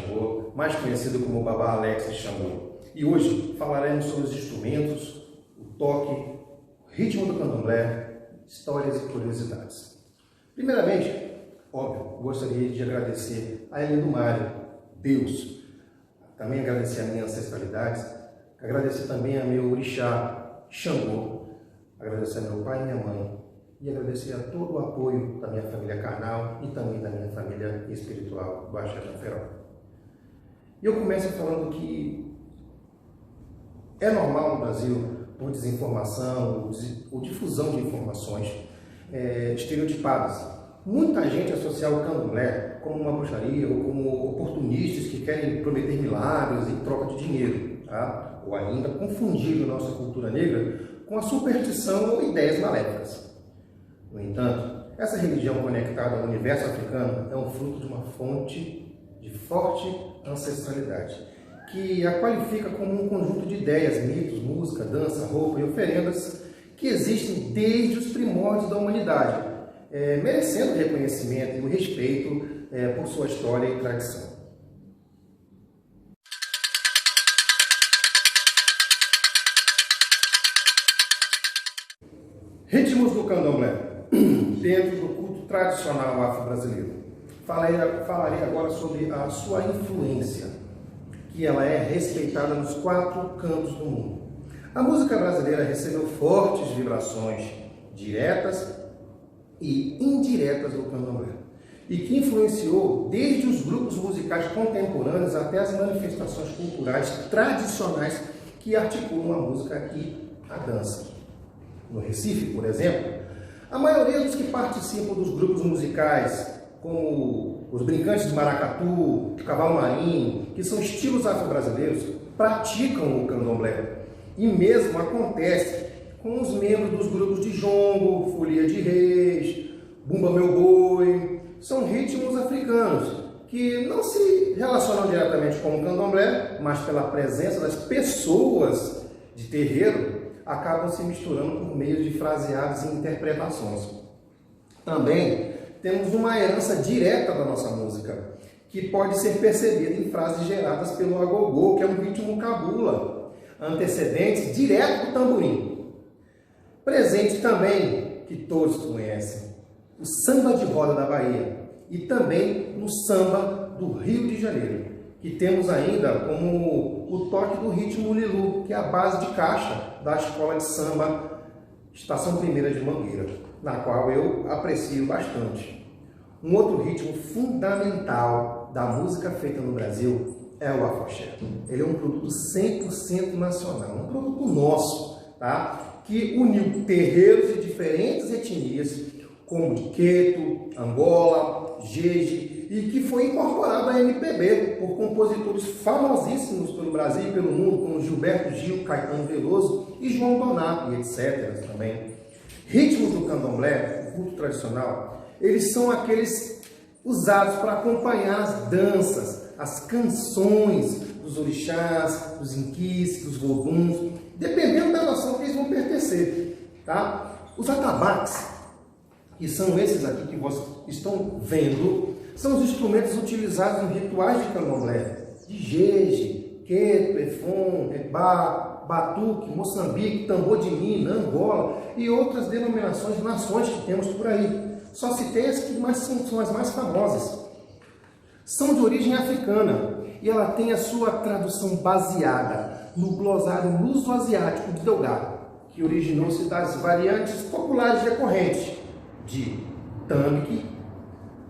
Xangô, mais conhecido como Babá Alex de Xangô. E hoje falaremos sobre os instrumentos, o toque, o ritmo do candomblé, histórias e curiosidades. Primeiramente, óbvio, gostaria de agradecer a Eledumário, Deus, também agradecer a minha ancestralidade, agradecer também a meu orixá, Xangô, agradecer a meu pai e minha mãe, e agradecer a todo o apoio da minha família carnal e também da minha família espiritual, do Axé Jaferó. E eu começo falando que é normal no Brasil, por desinformação ou difusão de informações estereotipadas, muita gente associar o candomblé como uma bruxaria ou como oportunistas que querem prometer milagres em troca de dinheiro, tá? Ou ainda confundir a nossa cultura negra com a superstição ou ideias maléficas. No entanto, essa religião conectada ao universo africano é um fruto de uma fonte de forte ancestralidade, que a qualifica como um conjunto de ideias, mitos, música, dança, roupa e oferendas que existem desde os primórdios da humanidade, merecendo o reconhecimento e o respeito por sua história e tradição. Ritmos do candomblé dentro do culto tradicional afro-brasileiro. Falarei agora sobre a sua influência, que ela é respeitada nos 4 cantos do mundo. A música brasileira recebeu fortes vibrações diretas e indiretas do candomblé, e que influenciou desde os grupos musicais contemporâneos até as manifestações culturais tradicionais que articulam a música e a dança. No Recife, por exemplo, a maioria dos que participam dos grupos musicais, como os brincantes de maracatu, o cavalo marinho, que são estilos afro-brasileiros, praticam o candomblé. E mesmo acontece com os membros dos grupos de jongo, folia de reis, bumba meu boi. São ritmos africanos que não se relacionam diretamente com o candomblé, mas pela presença das pessoas de terreiro, acabam se misturando por meio de fraseados e interpretações. Também temos uma herança direta da nossa música, que pode ser percebida em frases geradas pelo agogô, que é um ritmo cabula, antecedentes direto do tamborim. Presente também, que todos conhecem, o samba de roda da Bahia e também no samba do Rio de Janeiro, que temos ainda como o toque do ritmo lilu, que é a base de caixa da escola de samba Estação Primeira de Mangueira, na qual eu aprecio bastante. Um outro ritmo fundamental da música feita no Brasil é o afoxé. Ele é um produto 100% nacional, um produto nosso, tá? Que uniu terreiros de diferentes etnias, como de Queto, Angola, Jeje, e que foi incorporado à MPB por compositores famosíssimos pelo Brasil e pelo mundo, como Gilberto Gil, Caetano Veloso e João Donato, e etc. também. Ritmos do candomblé, o culto tradicional, eles são aqueles usados para acompanhar as danças, as canções dos orixás, dos inquis, dos voduns, dependendo da nação que eles vão pertencer. Tá? Os atabaques, que são esses aqui que vocês estão vendo, são os instrumentos utilizados em rituais de candomblé, de Jeje, Queto, Efon, Ebá, Batuque, Moçambique, Tambor de Mina, Angola e outras denominações, nações que temos por aí. Só citei as que são as mais famosas. São de origem africana e ela tem a sua tradução baseada no glossário luso-asiático de Delgado, que originou-se das variantes populares decorrentes de Tambique,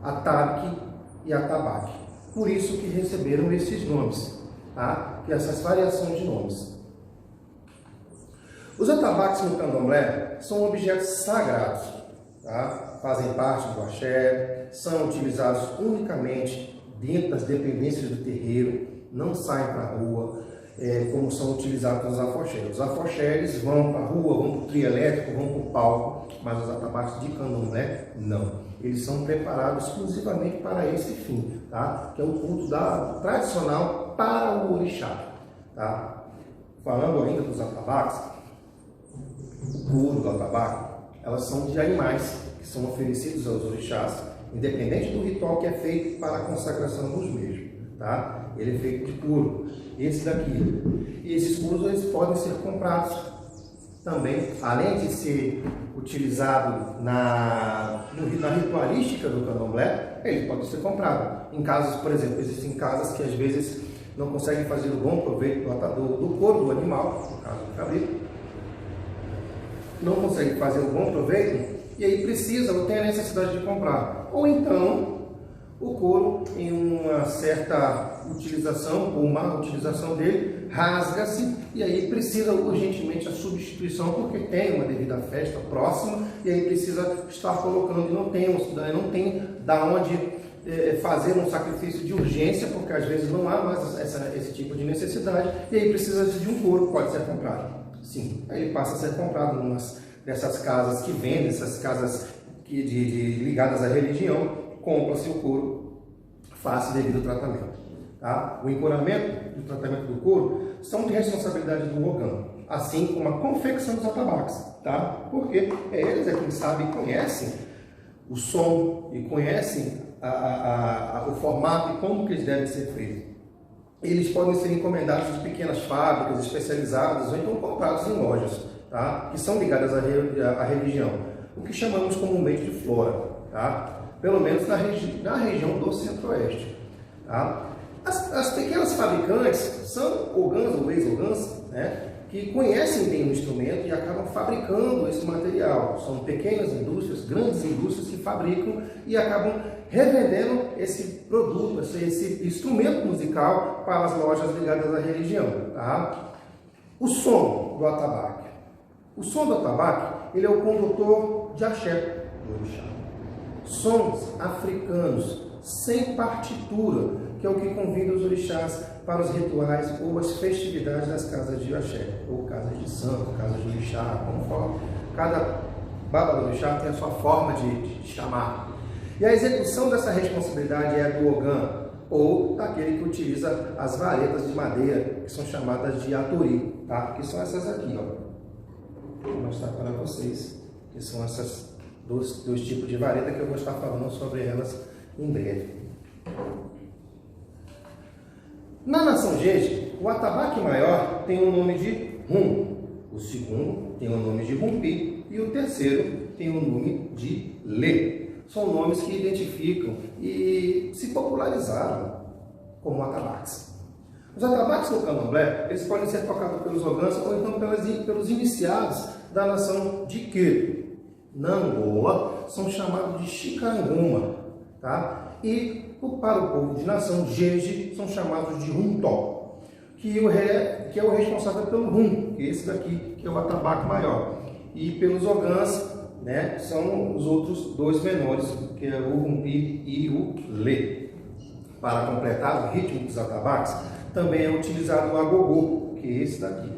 Ataque e Atabaque. Por isso que receberam esses nomes, tá? E essas variações de nomes. Os atabaques no candomblé são objetos sagrados, tá? Fazem parte do axé, são utilizados unicamente dentro das dependências do terreiro, não saem para a rua, como são utilizados os afoxés. Os afoxés vão para a rua, vão para o trio elétrico, vão para o palco, mas os atabaques de candomblé, não. Eles são preparados exclusivamente para esse fim, tá? Que é o culto tradicional para o orixá. Tá? Falando ainda dos atabaques, o couro do atabaque, elas são de animais que são oferecidos aos orixás, independente do ritual que é feito para a consagração dos mesmos. Tá? ele é feito de couro, esse daqui. E esses couros eles podem ser comprados também, além de ser utilizado na ritualística do candomblé, ele pode ser comprado. Em casos, por exemplo, existem casas que às vezes não conseguem fazer o bom proveito do couro do animal, no caso do cabrito, não conseguem fazer o bom proveito e aí precisa ou tem a necessidade de comprar. Ou então, o couro, em uma certa utilização ou má utilização dele, rasga-se e aí precisa urgentemente a substituição porque tem uma devida festa próxima e aí precisa estar colocando e não tem da onde fazer um sacrifício de urgência, porque às vezes não há mais esse tipo de necessidade e aí precisa de um couro que pode ser comprado. Sim, aí ele passa a ser comprado em umas dessas casas que vendem, essas casas ligadas à religião, compra-se o couro, faz-se devido tratamento. Tá? O encoramento e o tratamento do couro são de responsabilidade do Ogã, assim como a confecção dos atabaques, tá? Porque eles é quem sabe e conhecem o som e conhecem o formato e como que eles devem ser feitos. Eles podem ser encomendados de pequenas fábricas especializadas ou então comprados em lojas, tá? Que são ligadas à religião, o que chamamos comumente de flora, tá? Pelo menos na região do Centro-Oeste. Tá? As pequenas fabricantes são ogãs ou ex-ogãs, né, que conhecem bem o instrumento e acabam fabricando esse material. São pequenas indústrias, grandes indústrias que fabricam e acabam revendendo esse produto, esse instrumento musical para as lojas ligadas à religião. Tá? O som do atabaque. O som do atabaque, ele é o condutor de axé do orixá. Sons africanos, sem partitura, que é o que convida os orixás para os rituais ou as festividades das casas de axé, ou casas de santo, casas de orixá, como for. Cada baba do orixá tem a sua forma de chamar. E a execução dessa responsabilidade é do Ogã, ou daquele que utiliza as varetas de madeira, que são chamadas de atori, tá? Que são essas aqui, ó. Vou mostrar para vocês, que são essas dois tipos de vareta que eu vou estar falando sobre elas em breve. Na nação Jeje, o atabaque maior tem o nome de Rum, o segundo tem o nome de Rumpi e o terceiro tem o nome de Lê. São nomes que identificam e se popularizaram como atabaques. Os atabaques no candomblé, eles podem ser tocados pelos ogãs ou então pelos iniciados da nação de Queto. Na Angola, são chamados de Chicaranguma, tá? E para o povo de nação Jeje, são chamados de Runtó, que é o responsável pelo rum, que é esse daqui, que é o atabaque maior. E pelos ogãs, né, são os outros dois menores, que é o Rumpi e o Lê. Para completar o ritmo dos atabaques, também é utilizado o agogô, que é esse daqui.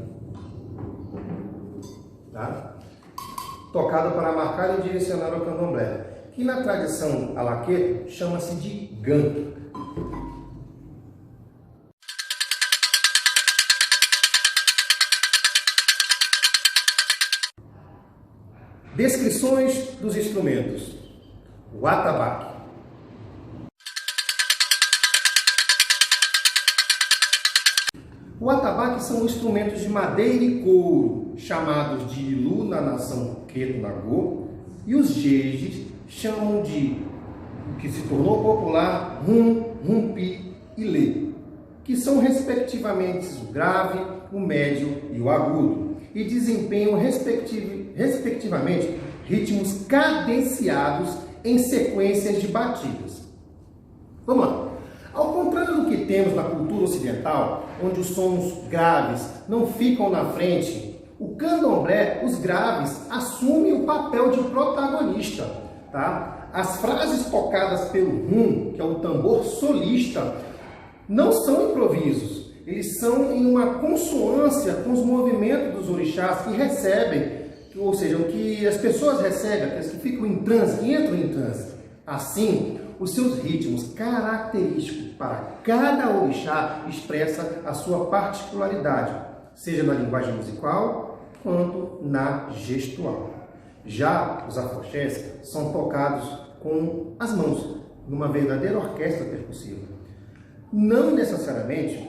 Tá? Tocado para marcar e direcionar o candomblé, que na tradição alaquê chama-se de ganto. Descrições dos instrumentos. O atabaque. O atabaque são instrumentos de madeira e couro, chamados de ilu na nação Queto Nagô, e os jejes chamam de, o que se tornou popular, rum, rumpi e lê, que são respectivamente o grave, o médio e o agudo, e desempenham respectivamente ritmos cadenciados em sequências de batidas. Vamos lá. Ao contrário do que temos na cultura ocidental, onde os sons graves não ficam na frente, o candomblé, os graves, assumem o papel de protagonista. Tá? As frases tocadas pelo rum, que é o tambor solista, não são improvisos. Eles são em uma consonância com os movimentos dos orixás que recebem, ou seja, o que as pessoas recebem, aqueles que ficam em transe, que entram em transe. Assim, os seus ritmos característicos para cada orixá expressa a sua particularidade, seja na linguagem musical quanto na gestual. Já os afoxés são tocados com as mãos, numa verdadeira orquestra percussiva. não necessariamente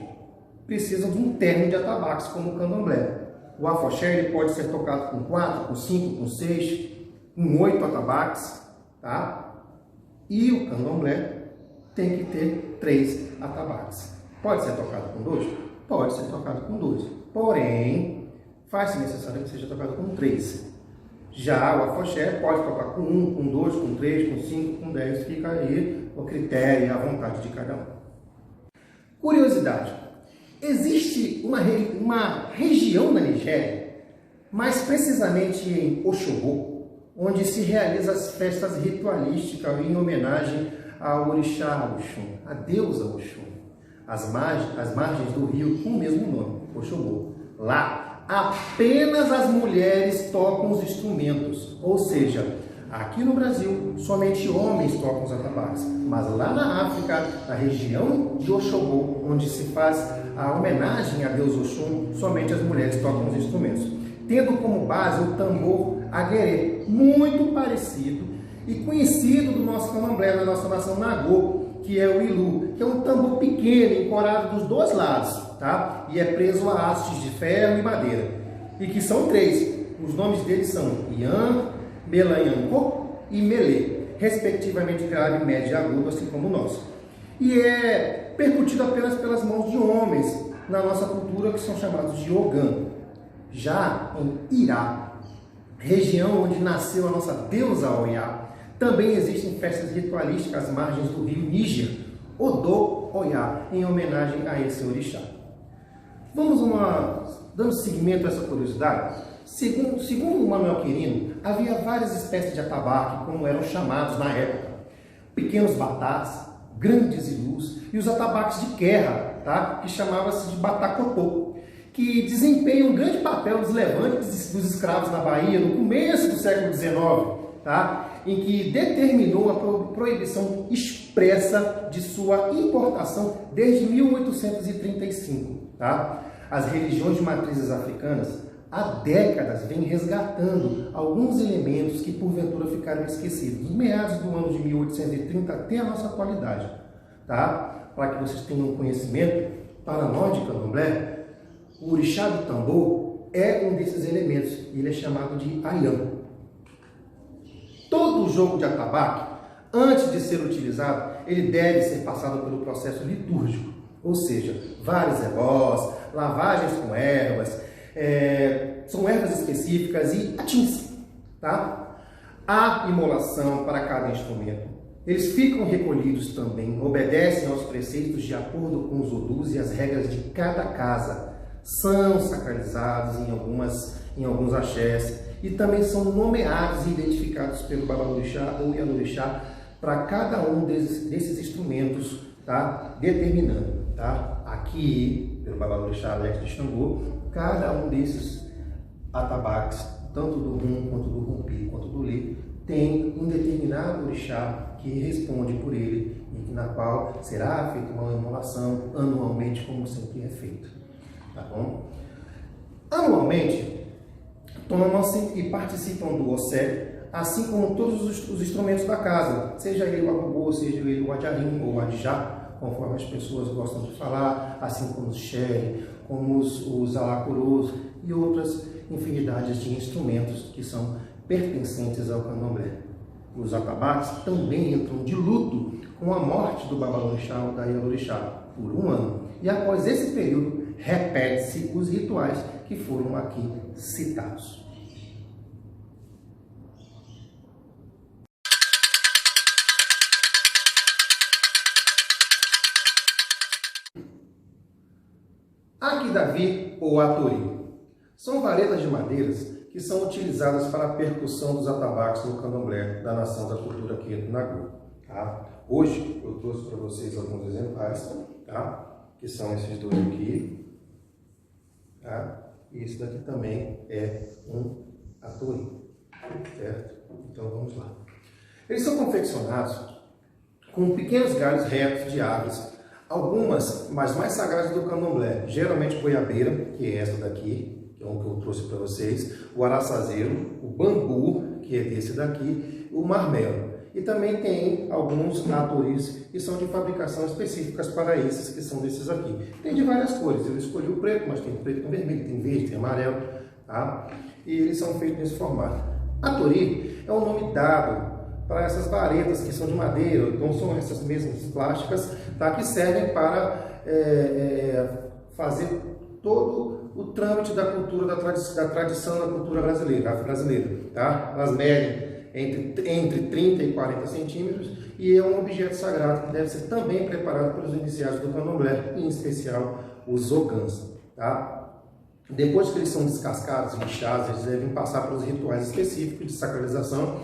precisam de um terno de atabaques como o candomblé. O afoxé ele pode ser tocado com 4, com 5, com 6, com 8 atabaques, tá? E o candomblé tem que ter 3 atabaques. Pode ser tocado com 2? Pode ser tocado com 2. Porém, faz-se necessário que seja tocado com 3. Já o afoxé pode tocar com 1, com 2, com 3, com 5, com 10. Fica aí o critério e a vontade de cada um. Curiosidade. Existe uma região na Nigéria, mais precisamente em Oxogbo, onde se realizam as festas ritualísticas em homenagem ao orixá Oxum, a deusa Oxum, as margens do rio com o mesmo nome, Oxogbo. Lá, apenas as mulheres tocam os instrumentos, ou seja, aqui no Brasil, somente homens tocam os atabaques, mas lá na África, na região de Oxogbo, onde se faz a homenagem a Deus Oxum, somente as mulheres tocam os instrumentos, tendo como base o tambor aguerê, muito parecido e conhecido do nosso candomblé, da nossa nação Nagô, que é o ilu, que é um tambor pequeno, encorado dos dois lados, tá? E é preso a hastes de ferro e madeira, e que são 3. Os nomes deles são Ian, Melanhancô e Melê, respectivamente grave, médio e agudo, assim como o nosso. E é percutido apenas pelas mãos de homens na nossa cultura, que são chamados de Ogã. Já em Irá, região onde nasceu a nossa deusa Oiá, também existem festas ritualísticas às margens do rio Níger, Odô Oiá, em homenagem a esse orixá. Vamos dando seguimento a essa curiosidade. Segundo o Manuel Quirino, havia várias espécies de atabaque, como eram chamados na época. Pequenos batatas, grandes ilus e os atabaques de guerra, tá? Que chamava-se de batacotô, que desempenham um grande papel nos levantes dos escravos na Bahia no começo do século XIX, tá? Em que determinou a proibição expressa de sua importação desde 1835. Tá? As religiões de matrizes africanas há décadas vêm resgatando alguns elementos que porventura ficaram esquecidos, dos meados do ano de 1830 até a nossa atualidade. Tá? Para que vocês tenham conhecimento, para nós de candomblé, o orixá do tambor é um desses elementos, ele é chamado de Ayam. Todo jogo de atabaque, antes de ser utilizado, ele deve ser passado pelo processo litúrgico, ou seja, vários ebós, lavagens com ervas, são ervas específicas e atins, tá? Há imolação para cada instrumento. Eles ficam recolhidos também, obedecem aos preceitos de acordo com os odus e as regras de cada casa, são sacralizados em alguns axés, e também são nomeados e identificados pelo babalorixá ou ialorixá para cada um desses instrumentos, tá? Determinando, tá? Aqui, pelo babalorixá Alex de Xangô, cada um desses atabaques, tanto do rum, quanto do rumpi, quanto do lê, tem um determinado orixá que responde por ele, e na qual será feita uma imolação anualmente, como sempre é feito, tá bom? Anualmente, tomam-se e participam do ossé, assim como todos os instrumentos da casa, seja ele o agogô, seja ele o adjarim ou o adjá, conforme as pessoas gostam de falar, assim como os xere, como os alacorôs e outras infinidades de instrumentos que são pertencentes ao candomblé. Os atabaques também entram de luto com a morte do babalorixá ou da ialorixá por 1 ano, e após esse período repete-se os rituais que foram aqui citados. Aquidavi ou atori são varetas de madeiras que são utilizadas para a percussão dos atabaques no candomblé da nação da cultura quento Nagô. Tá? Hoje eu trouxe para vocês alguns exemplares, tá? Que são esses dois aqui, tá? E esse daqui também é um atori, certo? Então vamos lá. Eles são confeccionados com pequenos galhos retos de árvores, algumas, mas mais sagradas do candomblé, geralmente goiabeira, que é essa daqui, que é um que eu trouxe para vocês, o araçazeiro, o bambu, que é desse daqui, o marmelo. E também tem alguns atoris que são de fabricação específicas para esses, que são desses aqui. Tem de várias cores, eu escolhi o preto, mas tem preto com vermelho, tem verde, tem amarelo, tá? E eles são feitos nesse formato. Atori é o nome dado para essas varetas que são de madeira, então são essas mesmas plásticas, tá? Que servem para fazer todo o trâmite da cultura, da tradição da cultura brasileira, tá? Elas medem entre 30 e 40 centímetros e é um objeto sagrado que deve ser também preparado pelos iniciados do candomblé, em especial os ogãs, tá? Depois que eles são descascados, lixados, eles devem passar pelos rituais específicos de sacralização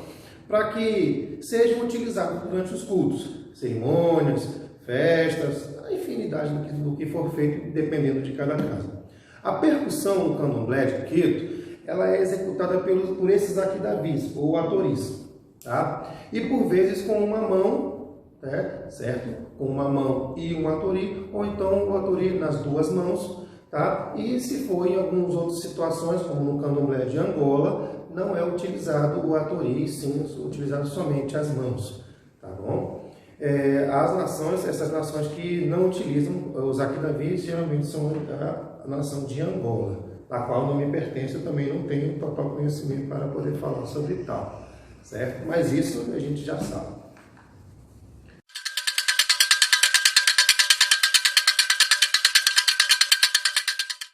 para que sejam utilizados durante os cultos, cerimônias, festas, a infinidade do que for feito, dependendo de cada casa. A percussão no candomblé de Quito, ela é executada por esses aquidavis, ou atoris, tá? E por vezes com uma mão, né? Certo? Com uma mão e um atori, ou então o atori nas duas mãos, tá? E se for em algumas outras situações, como no candomblé de Angola, não é utilizado o atori, sim, utilizado somente as mãos, tá bom? Essas nações que não utilizam os aquidavis, geralmente são a nação de Angola, da qual não me pertence, eu também não tenho total conhecimento para poder falar sobre tal, certo? Mas isso a gente já sabe.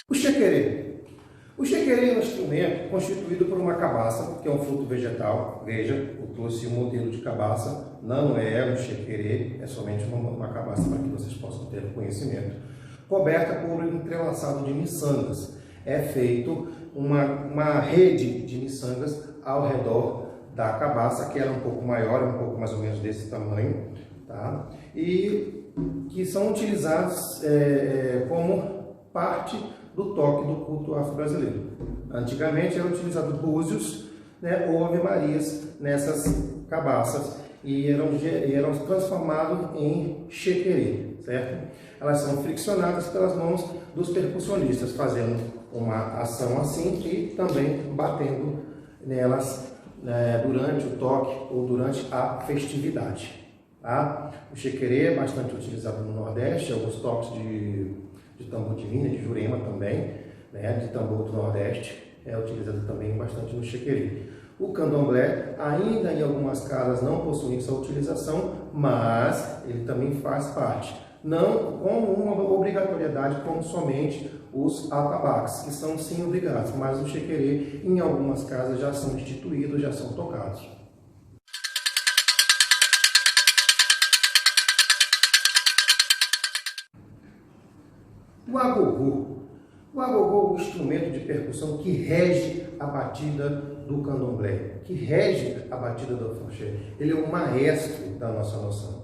O xequerê. O xequerê é um instrumento constituído por uma cabaça, que é um fruto vegetal. Veja, eu trouxe um modelo de cabaça, não é um xequerê, é somente uma cabaça para que vocês possam ter conhecimento. Coberta por um entrelaçado de miçangas. É feito uma rede de miçangas ao redor da cabaça, que era um pouco maior, um pouco mais ou menos desse tamanho, tá? E que são utilizados como parte do toque do culto afro-brasileiro. Antigamente eram utilizados búzios, né, ou ave-marias nessas cabaças e eram transformados em xequerê, certo? Elas são friccionadas pelas mãos dos percussionistas, fazendo uma ação assim e também batendo nelas durante o toque ou durante a festividade, tá? O xequerê é bastante utilizado no Nordeste, alguns toques de tambor de Minas, de Jurema também, né, de tambor do Nordeste, é utilizado também bastante no xequerê. O candomblé, ainda em algumas casas não possui essa utilização, mas ele também faz parte. Não como uma obrigatoriedade, como somente os atabaques, que são sim obrigados, mas o xequerê em algumas casas já são instituídos, já são tocados. O agogô. O agogô é um instrumento de percussão que rege a batida do candomblé, que rege a batida do afoxé. Ele é o maestro da nossa noção.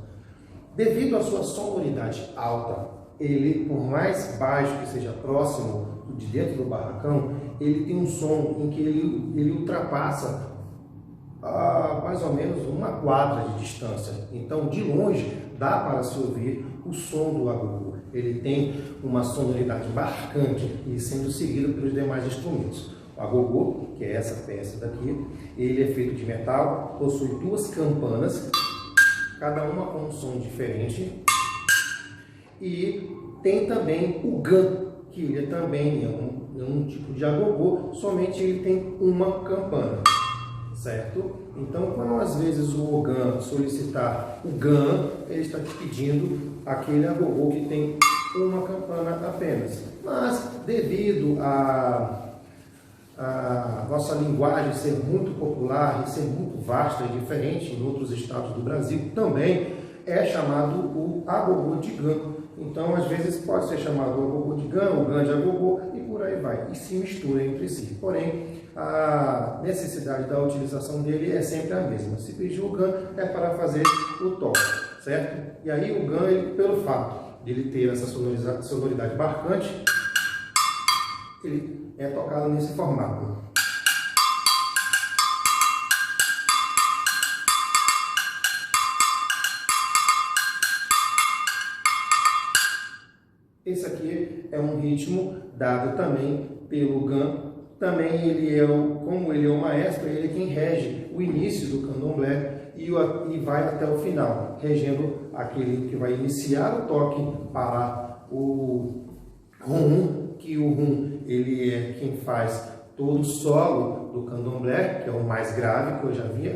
Devido à sua sonoridade alta, ele, por mais baixo que seja próximo de dentro do barracão, ele tem um som em que ele ultrapassa mais ou menos uma quadra de distância. Então, de longe, dá para se ouvir o som do agogô. Ele tem uma sonoridade marcante e sendo seguido pelos demais instrumentos. O agogô, que é essa peça daqui, ele é feito de metal, possui duas campanas, cada uma com um som diferente, e tem também o gã, que ele também é um tipo de agogô, somente ele tem uma campana, certo? Então, quando às vezes o ogã solicitar o gã, ele está te pedindo aquele agogô que tem uma campana apenas. Mas, devido a nossa linguagem ser muito popular e ser muito vasta e diferente em outros estados do Brasil, também é chamado o agogô de gã. Então, às vezes pode ser chamado o agogô de gã, o gã de agogô e por aí vai, e se mistura entre si. Porém, a necessidade da utilização dele é sempre a mesma. Se pedir o gã é para fazer o toque, certo? E aí o gã, ele, pelo fato de ele ter essa sonoridade marcante, ele é tocado nesse formato. Esse aqui é um ritmo dado também pelo gã. Também ele como ele é o maestro, ele é quem rege o início do candomblé, e vai até o final, regendo aquele que vai iniciar o toque para o rum, que o rum ele é quem faz todo o solo do candomblé, que é o mais grave, que eu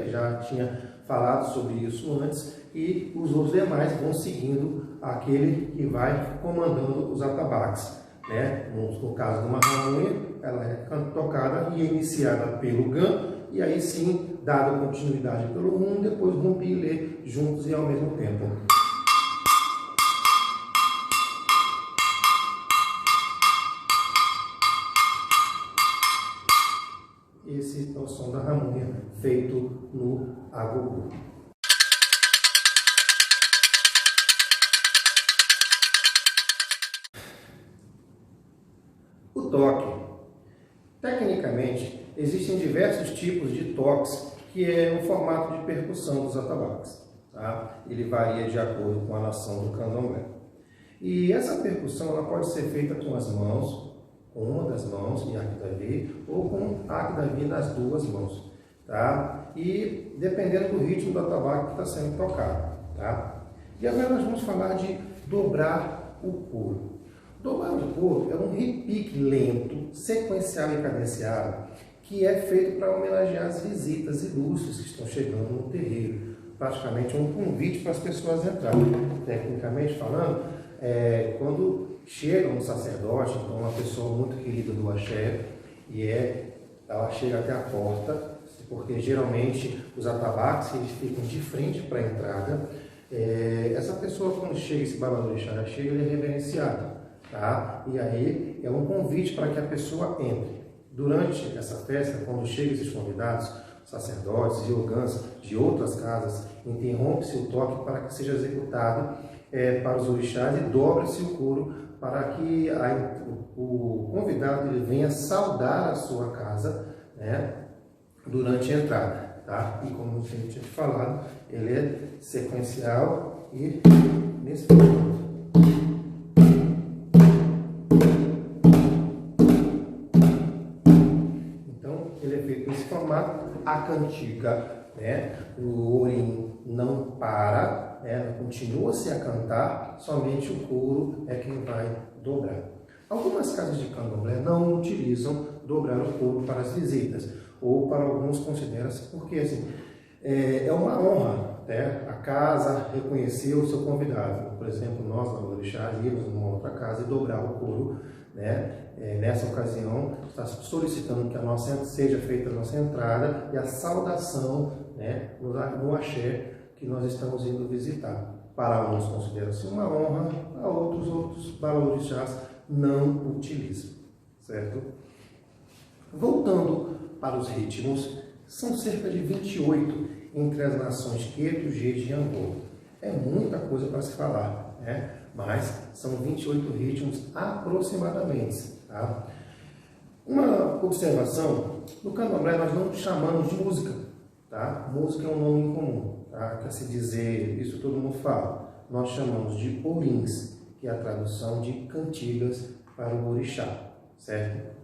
já tinha falado sobre isso antes, e os outros demais vão seguindo aquele que vai comandando os atabaques. Né? No caso de uma ramunha, ela é tocada e iniciada pelo gam, e aí sim, dada continuidade pelo rum, depois rum e lê juntos e ao mesmo tempo. Esse é o som da ramunha feito no agogô. O toque. Tecnicamente, existem diversos tipos de toques, que é um formato de percussão dos atabaques. Tá? Ele varia de acordo com a nação do candomblé. E essa percussão ela pode ser feita com as mãos, com uma das mãos, em Akdavi, ou com Akdavi nas duas mãos. Tá? E dependendo do ritmo do atabaque que está sendo tocado. Tá? E agora nós vamos falar de dobrar o couro. Dobrar o couro é um repique lento, sequencial e cadenciado, que é feito para homenagear as visitas ilustres que estão chegando no terreiro. Praticamente um convite para as pessoas entrarem. Tecnicamente falando, quando chega um sacerdote, então uma pessoa muito querida do axé, ela chega até a porta, porque geralmente os atabaques eles ficam de frente para a entrada. Essa pessoa, quando chega, esse babalorixá chega, ele é reverenciado. Tá? E aí é um convite para que a pessoa entre. Durante essa festa, quando chegam esses convidados, sacerdotes e ogãs de outras casas, interrompe-se o toque para que seja executado para os orixás e dobra-se o couro para que o convidado ele venha saudar a sua casa, né, durante a entrada. Tá? E como a gente tinha falado, ele é sequencial e nesse formato. A cantiga, né? O orim não para, né? Continua-se a cantar, somente o couro é quem vai dobrar. Algumas casas de candomblé não utilizam dobrar o couro para as visitas, ou para alguns considera-se, porque assim, é uma honra, né? A casa reconhecer o seu convidado. Por exemplo, nós, na Orixá, íamos numa outra casa e dobrar o couro, né? Nessa ocasião, está solicitando que seja feita a nossa entrada e a saudação, né, no axé que nós estamos indo visitar. Para uns considera-se uma honra, a outros babalorixás não utilizam, certo? Voltando para os ritmos, são cerca de 28 entre as nações Queto, Jeje e Angô. É muita coisa para se falar, né? Mas são 28 ritmos aproximadamente. Tá? Uma observação, no candomblé nós não chamamos de música. Tá? Música é um nome incomum, tá? Quer se dizer, isso todo mundo fala. Nós chamamos de orins, que é a tradução de cantigas para o orixá, certo?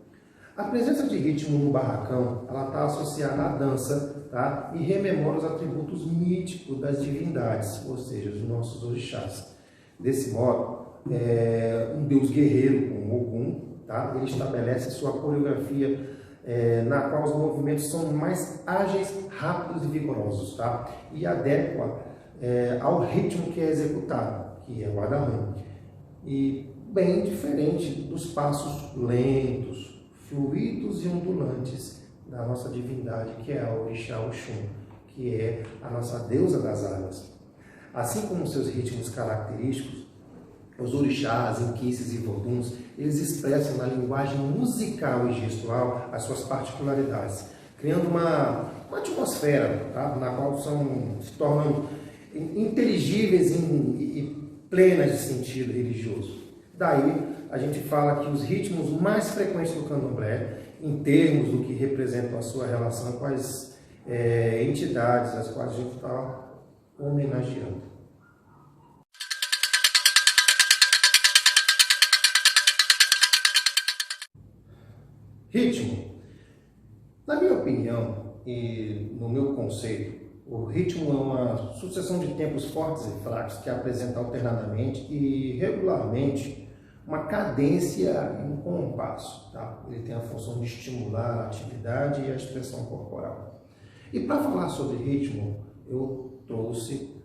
A presença de ritmo no barracão, ela está associada à dança, tá? E rememora os atributos míticos das divindades, ou seja, dos nossos orixás. Desse modo, um deus guerreiro, como Ogum, tá? Ele estabelece sua coreografia na qual os movimentos são mais ágeis, rápidos e vigorosos, tá? E adequa ao ritmo que é executado, que é o adarrum. E bem diferente dos passos lentos, fluidos e ondulantes da nossa divindade, que é a Orixá Oxum, que é a nossa deusa das águas. Assim como seus ritmos característicos, os orixás, inquices e voduns, eles expressam na linguagem musical e gestual as suas particularidades, criando uma atmosfera, tá? Na qual se tornam inteligíveis e plenas de sentido religioso. Daí, a gente fala que os ritmos mais frequentes do candomblé, em termos do que representam a sua relação com as entidades as quais a gente está homenageando. Ritmo. Na minha opinião e no meu conceito, O ritmo é uma sucessão de tempos fortes e fracos que apresenta alternadamente e regularmente uma cadência e um compasso. Tá? Ele tem a função de estimular a atividade e a expressão corporal. E para falar sobre ritmo, eu trouxe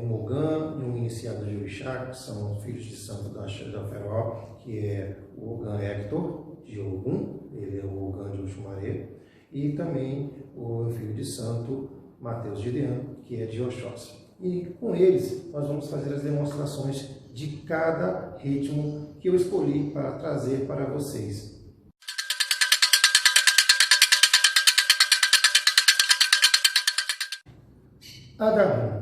um Ogã e um iniciado de Orixá, que são filhos de santo da Feró, que é o Ogã Hector, de Ogum, ele é o Ogã de Oxumaré, e também o filho de santo Mateus Gideon, que é de Oxóssi. E com eles nós vamos fazer as demonstrações de cada ritmo que eu escolhi para trazer para vocês. Adarrum.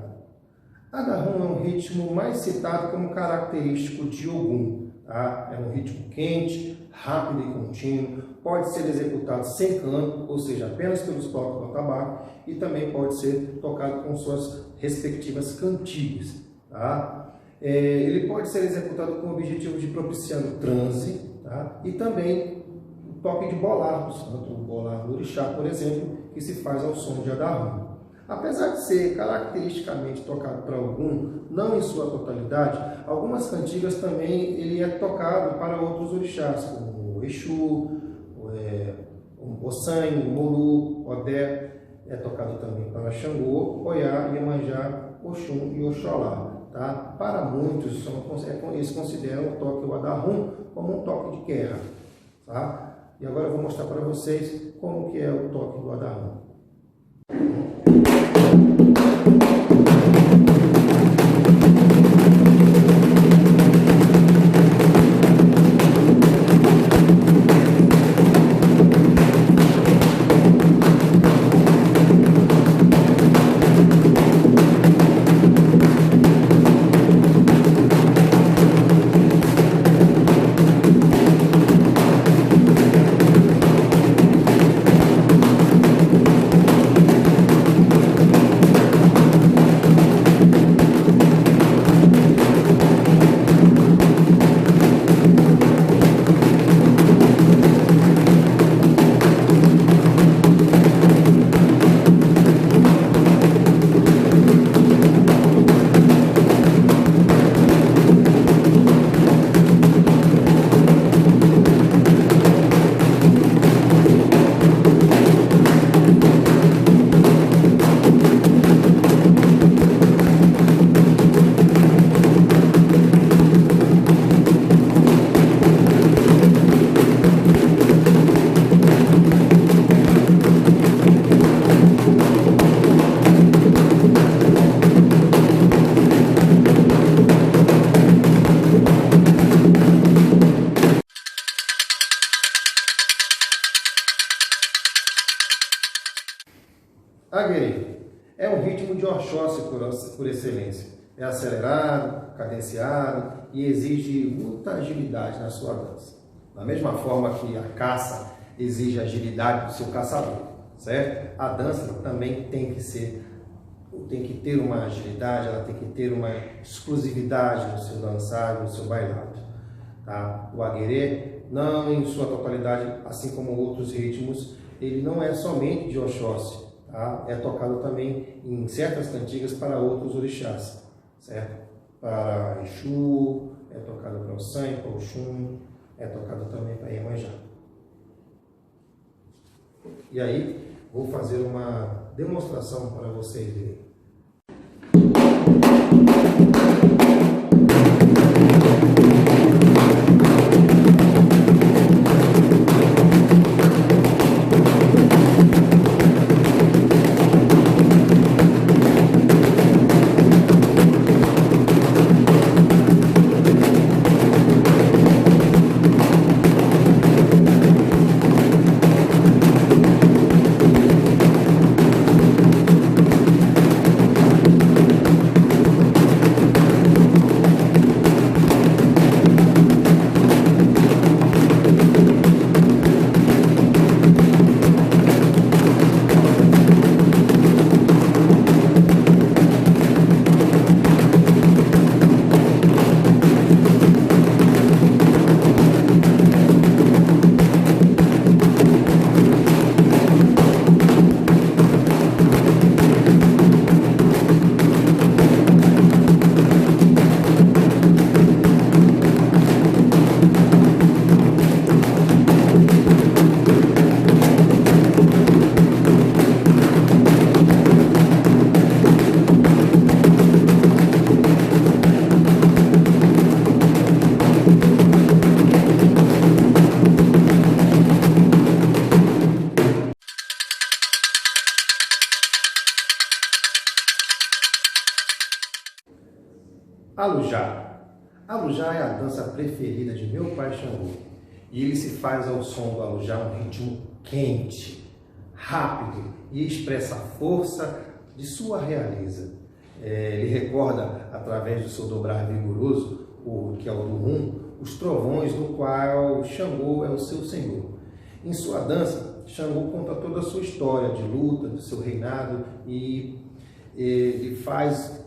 Adarrum é um ritmo mais citado como característico de Ogum. Tá? É um ritmo quente, rápido e contínuo, pode ser executado sem canto, ou seja, apenas pelos toques do atabaque, e também pode ser tocado com suas respectivas cantigas. Tá? Ele pode ser executado com o objetivo de propiciar o transe, tá? E também o toque de bolar do santo, o bolar do orixá, por exemplo, que se faz ao som de Adarrum. Apesar de ser caracteristicamente tocado por algum, não em sua totalidade, algumas cantigas também ele é tocado para outros orixás, como o Exu, o Ossanho, o Molu, Odé, é tocado também para Xangô, Oiá, Iemanjá, Oxum e Oxolá. Tá? Para muitos, eles consideram o toque do Adarrum como um toque de guerra. Tá? E agora eu vou mostrar para vocês como que é o toque do Adarrum. Aguerê é um ritmo de Oxóssi por excelência. É acelerado, cadenciado e exige muita agilidade na sua dança. Da mesma forma que a caça exige agilidade do seu caçador, certo? A dança também tem que ter uma agilidade, ela tem que ter uma exclusividade no seu dançar, no seu bailado. Tá? O aguerê, não em sua totalidade, assim como outros ritmos, ele não é somente de Oxóssi. Tá? É tocado também em certas cantigas para outros orixás, certo? Para Exu, é tocado para Ossanho, para Oxum, é tocado também para Iemanjá. E aí, vou fazer uma demonstração para vocês verem. Alujá. Alujá é a dança preferida de meu pai Xangô. E ele se faz ao som do alujá um ritmo quente, rápido e expressa a força de sua realeza. Ele recorda, através do seu dobrar vigoroso, que é o do rum, os trovões no qual Xangô é o seu senhor. Em sua dança, Xangô conta toda a sua história de luta, do seu reinado e ele faz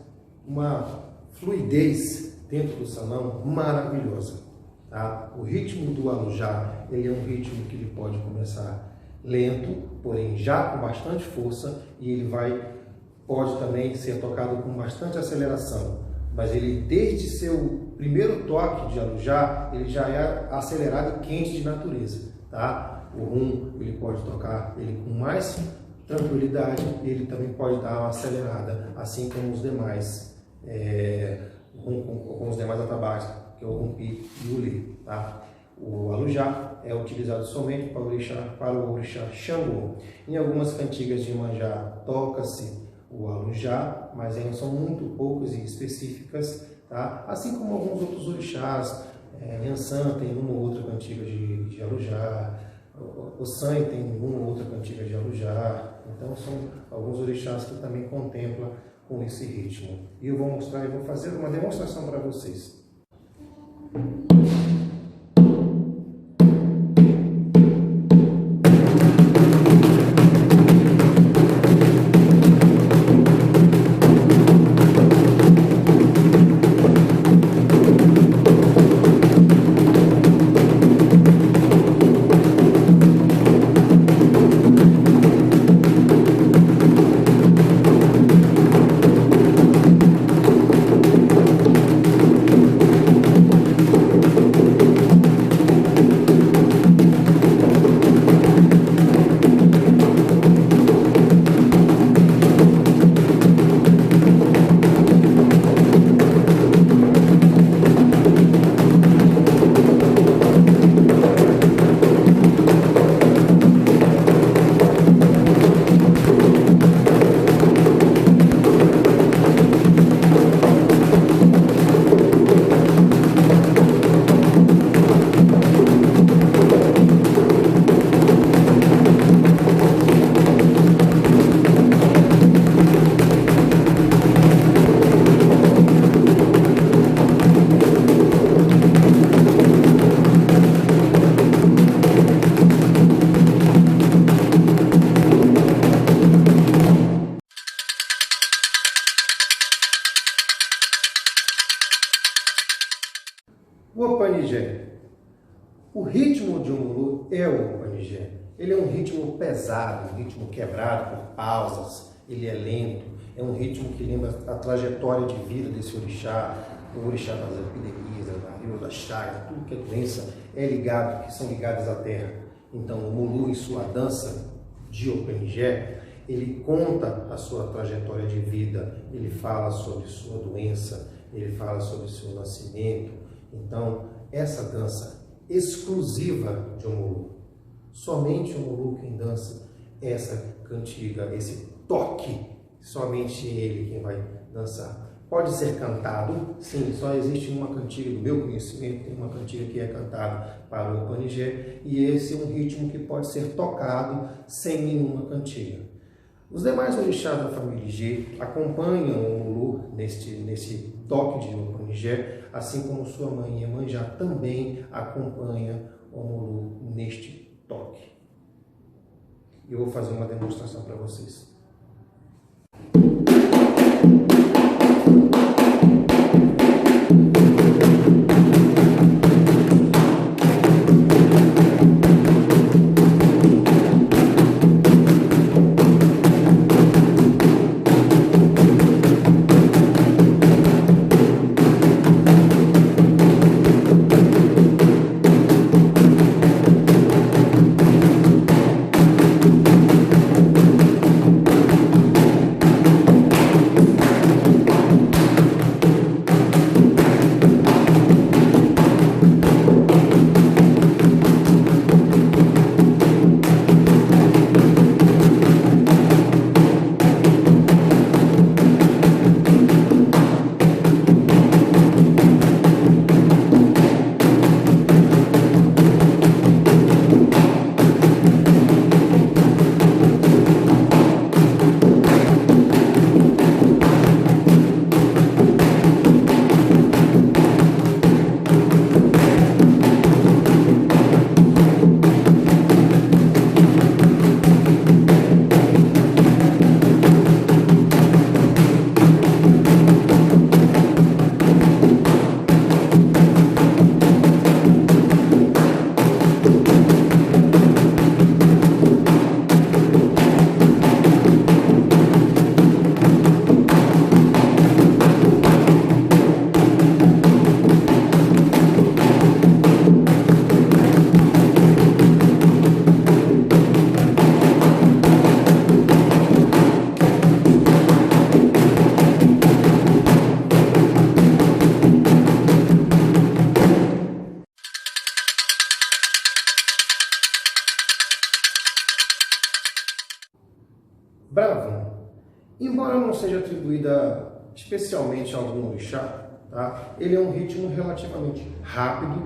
uma fluidez dentro do salão maravilhosa. Tá? O ritmo do alujá, ele é um ritmo que ele pode começar lento, porém já com bastante força, e ele pode também ser tocado com bastante aceleração. Mas ele, desde seu primeiro toque de alujá, ele já é acelerado e quente de natureza. Tá? O rum, ele pode tocar ele com mais tranquilidade, e ele também pode dar uma acelerada, assim como os demais, com os demais atabaques, que é o rumpi e o lê. Tá? O alujá é utilizado somente para o orixá Xangô. Em algumas cantigas de Iemanjá toca-se o alujá, mas elas são muito poucas e específicas, tá? Assim como alguns outros orixás. Nhansan tem uma ou outra cantiga de alujá, o San tem uma ou outra cantiga de alujá. Então são alguns orixás que também contemplam com esse ritmo. E eu vou fazer uma demonstração para vocês. O Opanigé. O ritmo de Omulu é o Opanigé. Ele é um ritmo pesado, um ritmo quebrado por pausas, ele é lento, é um ritmo que lembra a trajetória de vida desse orixá, o orixá das epidemias, da varíola, das chagas, tudo que é doença que são ligadas à terra. Então o Omulu, em sua dança de Opanigé, ele conta a sua trajetória de vida, ele fala sobre sua doença, ele fala sobre seu nascimento. Então, essa dança exclusiva de Omulu, somente Omulu quem dança essa cantiga, esse toque, somente ele quem vai dançar. Pode ser cantado, sim, só existe uma cantiga, do meu conhecimento, tem uma cantiga que é cantada para o Opanigé, e esse é um ritmo que pode ser tocado sem nenhuma cantiga. Os demais orixás da família G acompanham o Omulu nesse toque de Opanigé, assim como sua mãe Iemanjá também acompanha o Omulu neste toque. Eu vou fazer uma demonstração para vocês. embora não seja atribuída especialmente a algum orixá, tá? Ele é um ritmo relativamente rápido,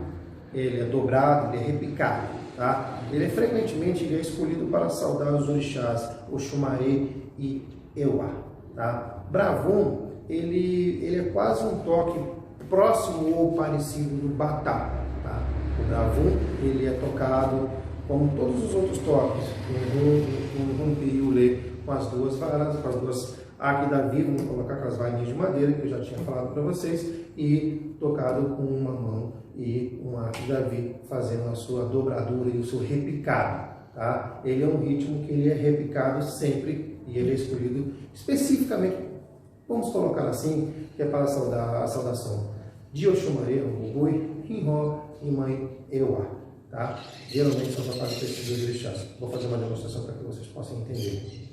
ele é dobrado, ele é repicado, tá? Ele é frequentemente escolhido para saudar os orixás Oxumaré e Euá, tá? Bravum, ele é quase um toque próximo ou parecido do batá, tá? O bravum, ele é tocado como todos os outros toques, um rumpi e ulê, com as duas varas, com as duas Agdavi, vamos colocar com as varinhas de madeira, que eu já tinha falado para vocês, e tocado com uma mão e um Agdavi fazendo a sua dobradura e o seu repicado. Tá? Ele é um ritmo que ele é repicado sempre e ele é escolhido especificamente, vamos colocar assim, que é para saudar a saudação de Oxumaré, Ogui, Rinró e Mãe Euá. Tá? Geralmente são para esses dois orixás. Vou fazer uma demonstração para que vocês possam entender.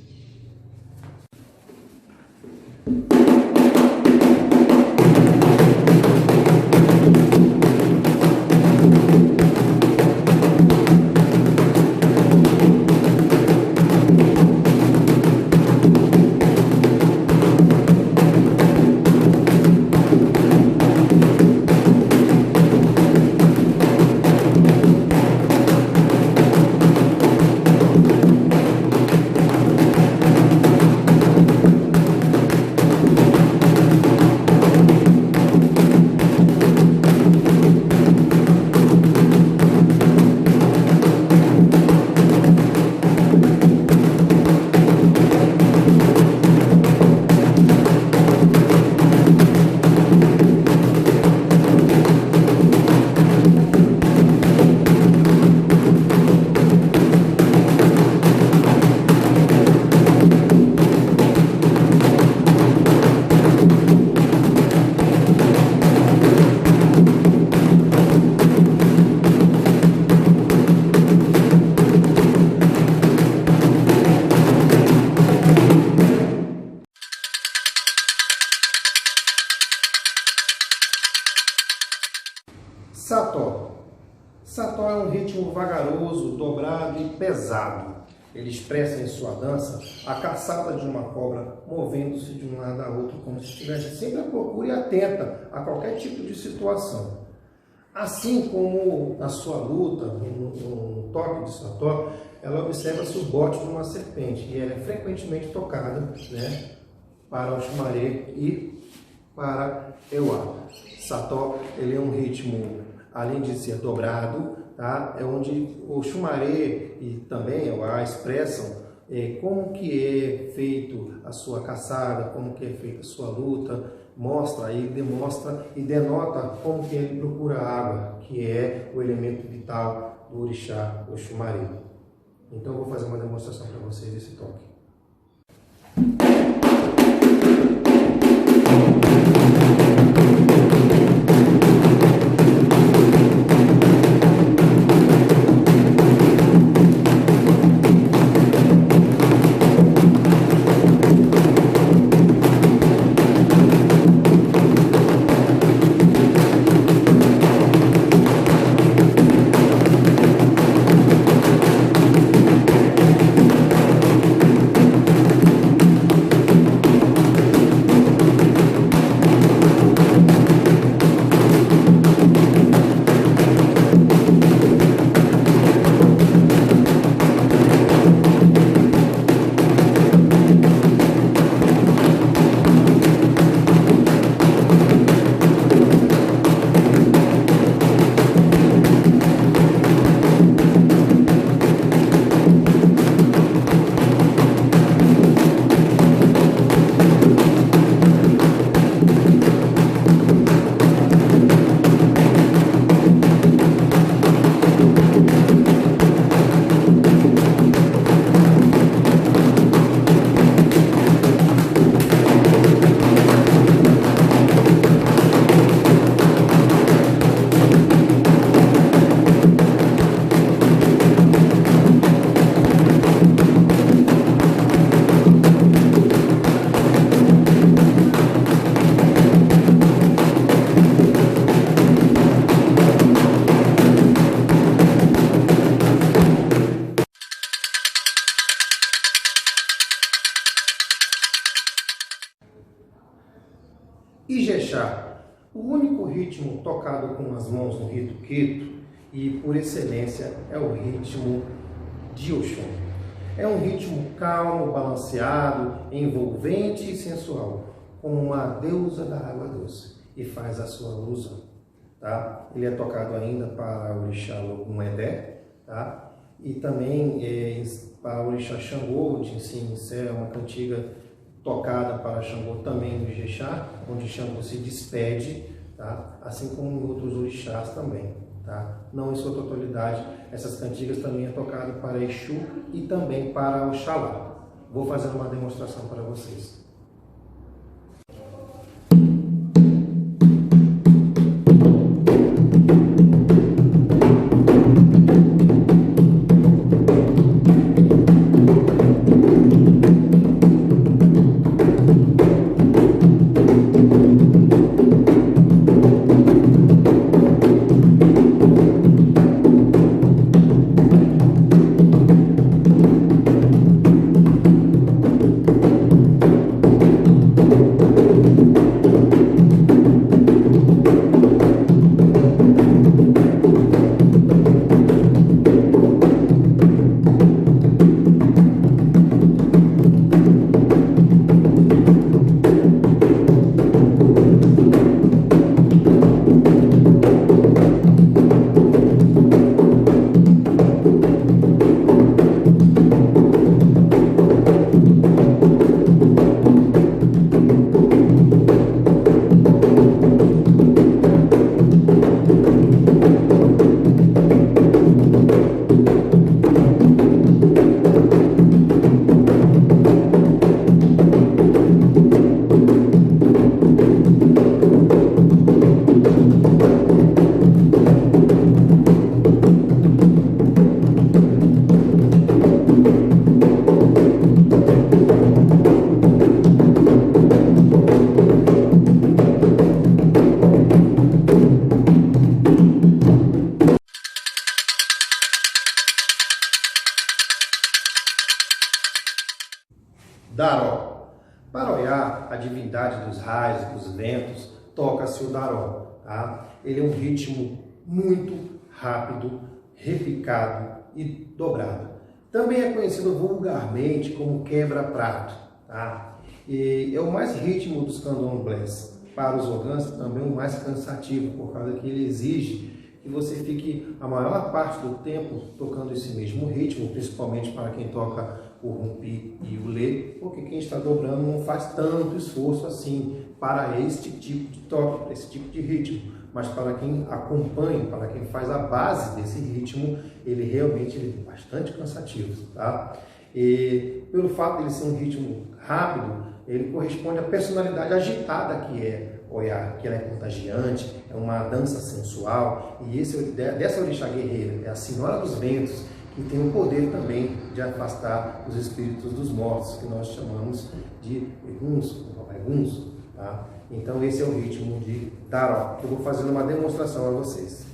Sató. Sató é um ritmo vagaroso, dobrado e pesado. Ele expressa em sua dança a caçada de uma cobra movendo-se de um lado a outro, como se estivesse sempre à procura e atenta a qualquer tipo de situação. Assim como na sua luta, no toque de Sató, ela observa-se o bote de uma serpente e ela é frequentemente tocada, né, para Oxumaré e para Euá. Sató, ele é um ritmo, além de ser dobrado, tá? É onde o Oxumaré e também Euá expressam como que é feito a sua caçada, como que é feita a sua luta, mostra e demonstra e denota como que ele procura a água, que é o elemento vital do orixá Oxumaré. Então eu vou fazer uma demonstração para vocês desse toque. Ijexá, o único ritmo tocado com as mãos no rito Queto e por excelência é o ritmo de Oxum. É um ritmo calmo, balanceado, envolvente e sensual, como uma deusa da água doce, e faz a sua alusão. Tá? Ele é tocado ainda para o orixá Ogum-Edé, tá? E também para o orixá Xangô, de Nsé, uma cantiga tocada para Xangô também no Ijexá, onde Xangô se despede, tá? Assim como em outros orixás também. Tá? Não em sua totalidade, essas cantigas também é tocada para Exu e também para Oxalá. Vou fazer uma demonstração para vocês. Daró. Para Oiá, a divindade dos raios e dos ventos, toca-se o Daró. Tá? Ele é um ritmo muito rápido, repicado e dobrado. Também é conhecido vulgarmente como quebra-prato. Tá? E é o mais ritmo dos candomblés. Para os ogãs, também o mais cansativo, por causa que ele exige que você fique a maior parte do tempo tocando esse mesmo ritmo, principalmente para quem toca o rumpi e o lê, porque quem está dobrando não faz tanto esforço assim para este tipo de toque, esse tipo de ritmo. Mas para quem acompanha, para quem faz a base desse ritmo, ele realmente é bastante cansativo. Tá? E pelo fato de ele ser um ritmo rápido, ele corresponde à personalidade agitada que é Oiá, que ela é contagiante, é uma dança sensual, e dessa orixá guerreira, é a Senhora dos Ventos, que tem o poder também de afastar os espíritos dos mortos, que nós chamamos de Eguns, Papaiguns. Tá? Então esse é o ritmo de Daró, que eu vou fazendo uma demonstração a vocês.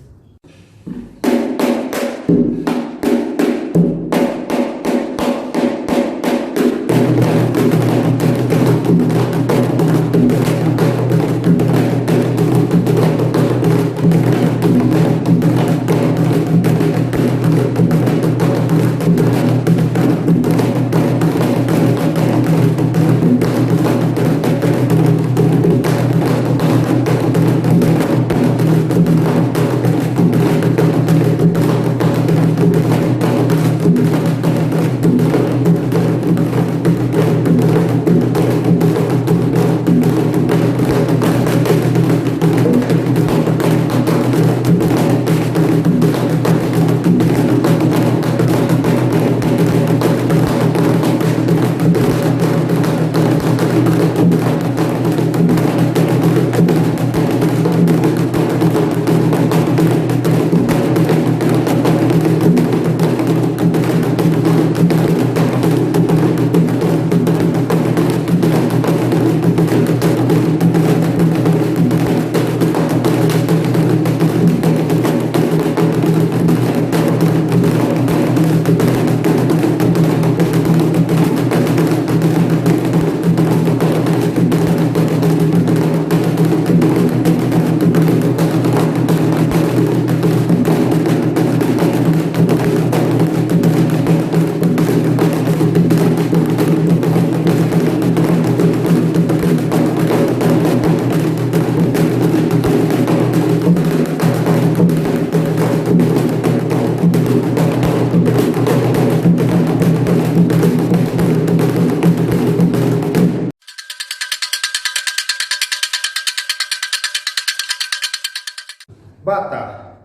Batá.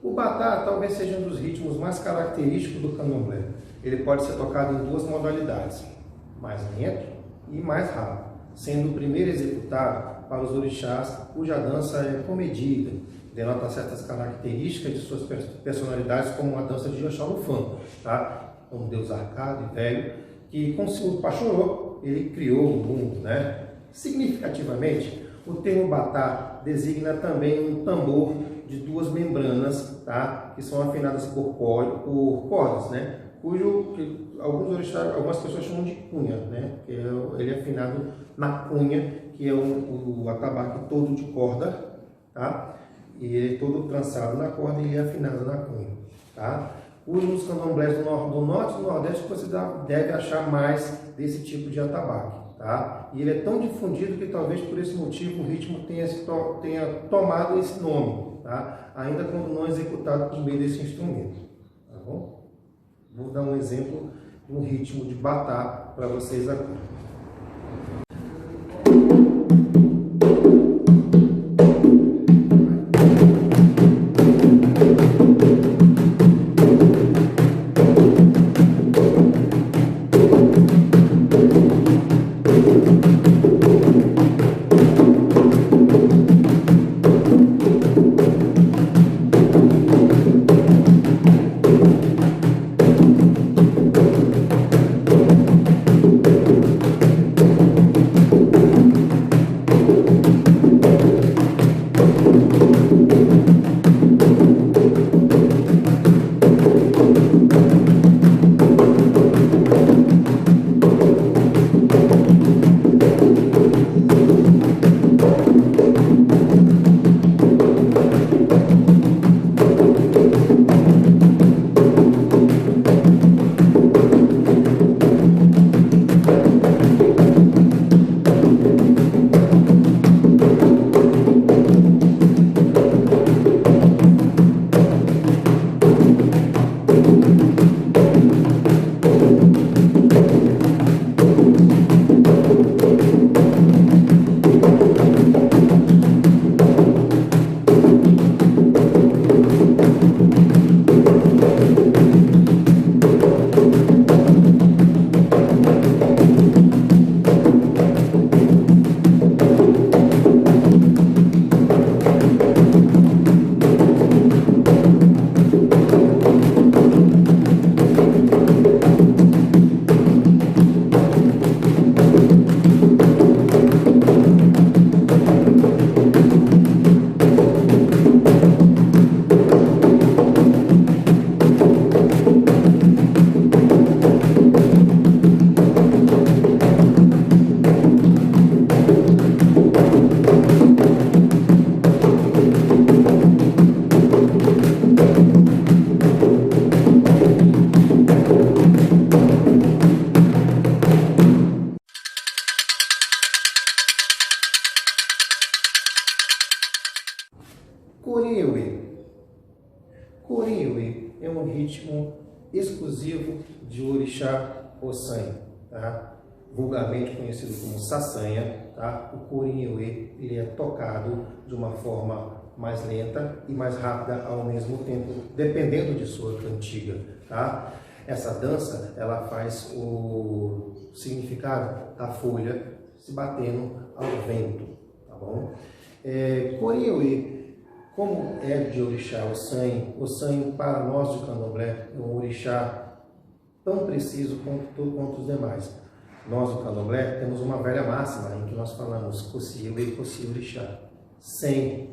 O batá talvez seja um dos ritmos mais característicos do candomblé. Ele pode ser tocado em duas modalidades, mais lento e mais rápido, sendo o primeiro executado para os orixás, cuja dança é comedida, denota certas características de suas personalidades, como a dança de Oxalufã, tá? Um deus arcado e velho, que com seu Pachorô, ele criou o mundo, né? Significativamente, o termo batá designa também um tambor de duas membranas, tá? Que são afinadas por cordas, né? Algumas pessoas chamam de cunha, né? Ele é afinado na cunha, que é o atabaque todo de corda, tá? E ele é todo trançado na corda e ele é afinado na cunha, tá? Nos candomblés do norte e do nordeste você deve achar mais desse tipo de atabaque, tá? E ele é tão difundido que talvez por esse motivo o ritmo tenha tomado esse nome, tá? Ainda quando não executado por meio desse instrumento, tá bom? Vou dar um exemplo de um ritmo de batá para vocês agora. Coriuê. Coriuê é um ritmo exclusivo de orixá Ossanha, tá? Vulgarmente conhecido como sasanha, tá? O Coriuê ele é tocado de uma forma mais lenta e mais rápida ao mesmo tempo, dependendo de sua cantiga, tá? Essa dança ela faz o significado da folha se batendo ao vento, tá bom? Coriuê, como é de orixá Ossanha para nós de candomblé é um orixá tão preciso quanto os demais. Nós do candomblé temos uma velha máxima em que nós falamos Cociuê e Cociorixá, sem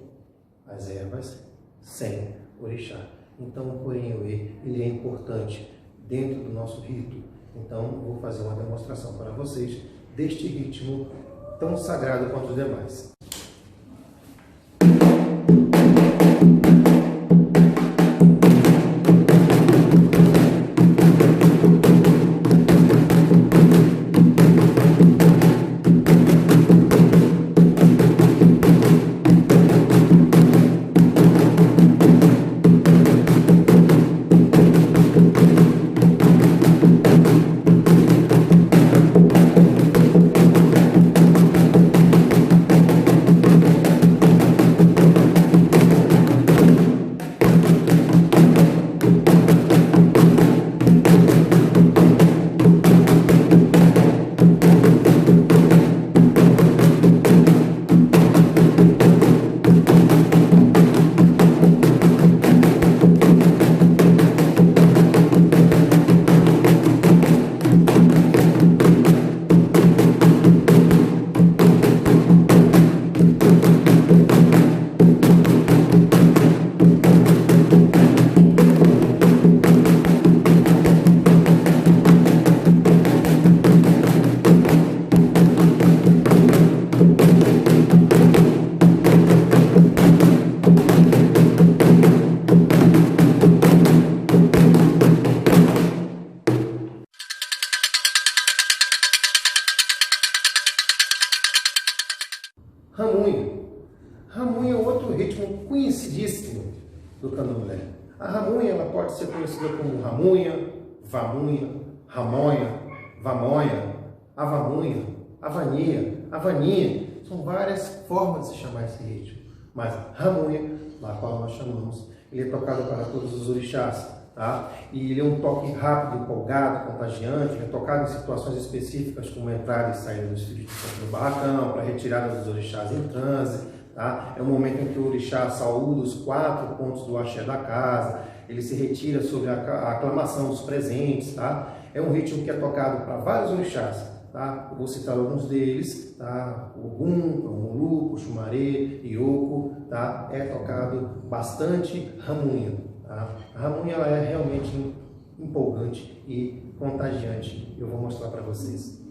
as ervas, sem orixá. Então o Coriuê ele é importante dentro do nosso rito. Então vou fazer uma demonstração para vocês deste ritmo tão sagrado quanto os demais. Ramunha é outro ritmo conhecidíssimo do candomblé. A ramunha ela pode ser conhecida como ramunha, vamunha, ramonha, vamonha, avamunha, avania, avaninha. São várias formas de se chamar esse ritmo. Mas ramunha, na qual nós chamamos, ele é tocado para todos os orixás. Tá? E ele é um toque rápido, empolgado, contagiante, é tocado em situações específicas como a entrada e saída dos filhos de santo do barracão, para retirada dos orixás em transe. Tá? É um momento em que o orixá saúda os 4 pontos do axé da casa, ele se retira sobre a aclamação dos presentes. Tá? É um ritmo que é tocado para vários orixás. Tá? Eu vou citar alguns deles, tá? Ogum, Omulu, Xumaré, Ioko. Tá? É tocado bastante ramunha. Tá? A ramunha ela é realmente empolgante e contagiante. Eu vou mostrar para vocês.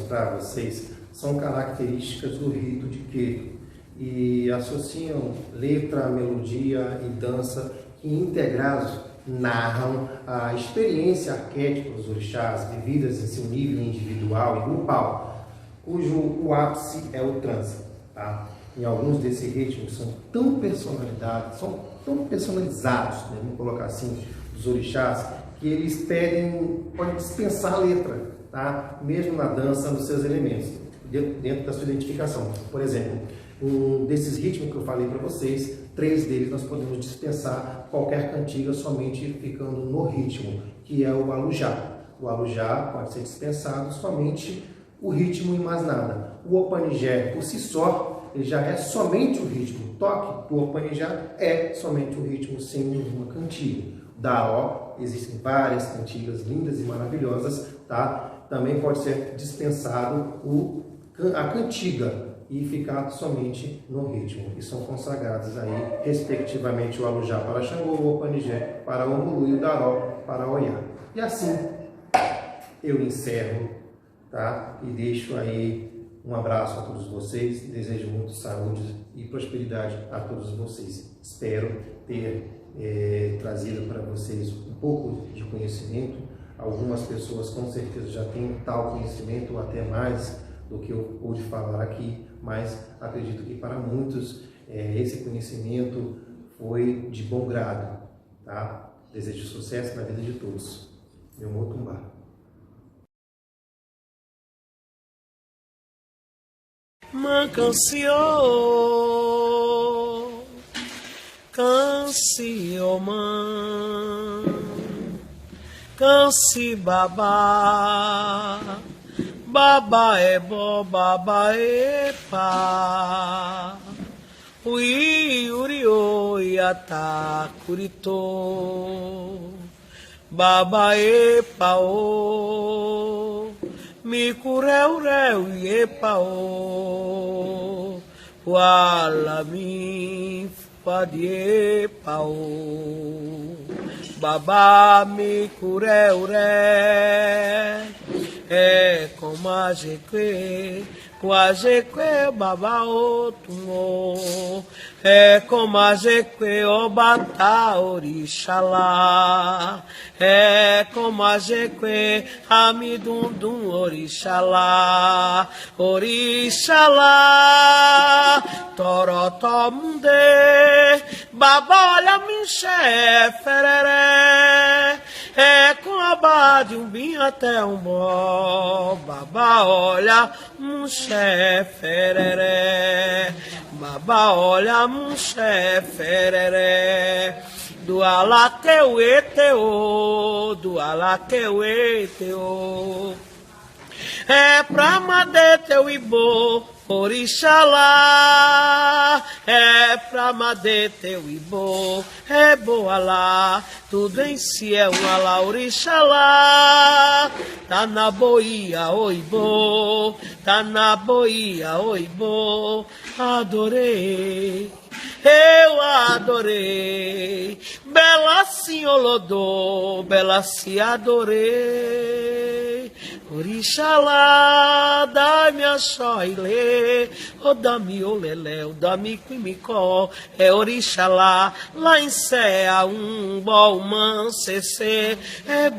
Para vocês são características do rito de Queto e associam letra, melodia e dança que integrados narram a experiência arquétipa dos orixás vividas em seu nível individual e grupal, cujo o ápice é o transe. Tá? Em alguns desses ritmos são tão personalizados, né, vamos colocar assim, dos orixás, que eles podem dispensar a letra. Tá? Mesmo na dança, nos seus elementos, dentro da sua identificação. Por exemplo, um desses ritmos que eu falei para vocês, 3 deles nós podemos dispensar qualquer cantiga somente ficando no ritmo, que é o alujá. O alujá pode ser dispensado somente o ritmo e mais nada. O opanigé, por si só, ele já é somente o ritmo. O toque do opanigé é somente o ritmo sem nenhuma cantiga. Daró, existem várias cantigas lindas e maravilhosas, tá? Também pode ser dispensado a cantiga e ficar somente no ritmo. E são consagrados aí, respectivamente, o alujá para Xangô, o opanigé para Omulu e o daró para Oiá. E assim eu encerro, tá? E deixo aí um abraço a todos vocês, desejo muito saúde e prosperidade a todos vocês. Espero ter trazido para vocês um pouco de conhecimento. Algumas pessoas com certeza já têm tal conhecimento ou até mais do que eu pude falar aqui, mas acredito que para muitos esse conhecimento foi de bom grado. Tá? Desejo sucesso na vida de todos. Meu Motumbá. Cancio man, canci babá, babá é bo, babá é pá. Ui uriô iata curito, baba e pao, mi cureu reu e pao, wala mi fadie pao, baba mi cureu re, e como a jeque, baba o tungo, é como a jeque o bata orixalá, é como a jeque amidundum orixalá, orixalá, torotomunde, baba olha minché fereré, é com a bade um binho até um bó, baba olha munché fereré, baba olha munché fereré, do alateu eteu, do alateu eteu, é pra madê teu ibô, orixalá, é pra madê teu ibô, é boa lá, tudo em si é um alá, orixalá, tá na boia, oibô, tá na boia, oibô, adorei. Eu adorei, bela senholodô, bela se adorei. Orixalá, dá-me a xoile, o dá-me o lelé, o dá-me quimicó, é orixalá, lá em Sé, um bom mancecê, é bom.